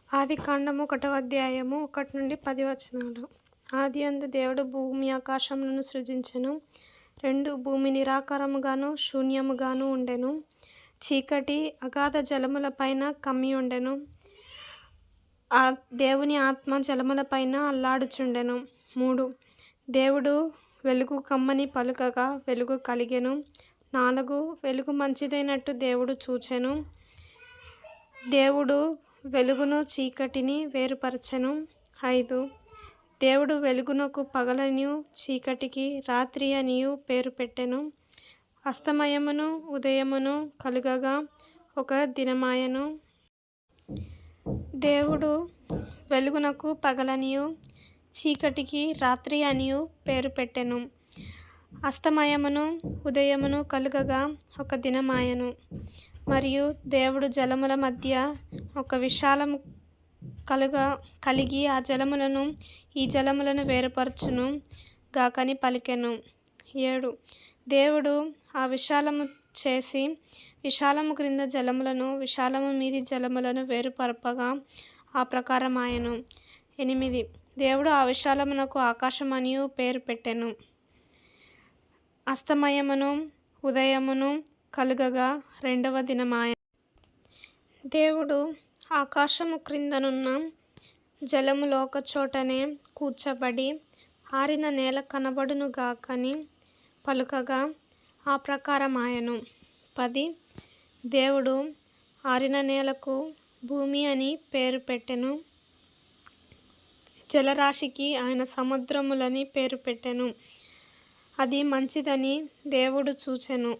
ఆదికాండము 1వ అధ్యాయము 1 నుండి 10 వచనాలు. ఆదియందు దేవుడు భూమి ఆకాశములను సృజించెను. 2 భూమి నిరాకారముగాను శూన్యముగాను ఉండెను. చీకటి అగాధ జలముల పైన కమ్మి ఉండెను. దేవుని ఆత్మ జలముల పైన అల్లాడుచుండెను. 3 దేవుడు వెలుగు కమ్మని పలుకగా వెలుగు కలిగెను. 4 వెలుగు మంచిదైనట్టు దేవుడు చూచెను. దేవుడు వెలుగును చీకటిని వేరుపరచెను. 5 దేవుడు వెలుగునకు పగలనియు చీకటికి రాత్రి అనియు పేరు పెట్టెను. అస్తమయమును ఉదయమును కలుగగా ఒక దినమాయెను. దేవుడు వెలుగునకు పగలనియు చీకటికి రాత్రి అనియు పేరు పెట్టెను. అస్తమయమును ఉదయమును కలుగగా ఒక దినమాయెను. మరియు దేవుడు జలముల మధ్య ఒక విశాలము కలిగి ఆ జలములను ఈ జలములను వేరుపరచును గాకని పలికెను. 7 దేవుడు ఆ విశాలము చేసి విశాలము క్రింద జలములను విశాలము మీది జలములను వేరుపరపగా ఆ ప్రకారమాయెను. 8 దేవుడు ఆ విశాలమునకు ఆకాశమనియు పేరు పెట్టెను. అస్తమయమును ఉదయమును కలుగగా 2వ దినమాయెను. దేవుడు ఆకాశము క్రిందనున్న జలములు ఒకచోటనే కూర్చబడి ఆరిన నేల కనబడును గాకని పలుకగా ఆ ప్రకారమాయెను. 10 దేవుడు ఆరిన నేలకు భూమి అని పేరు పెట్టెను. జలరాశికి ఆయన సముద్రములని పేరు పెట్టెను. అది మంచిదని దేవుడు చూచెను.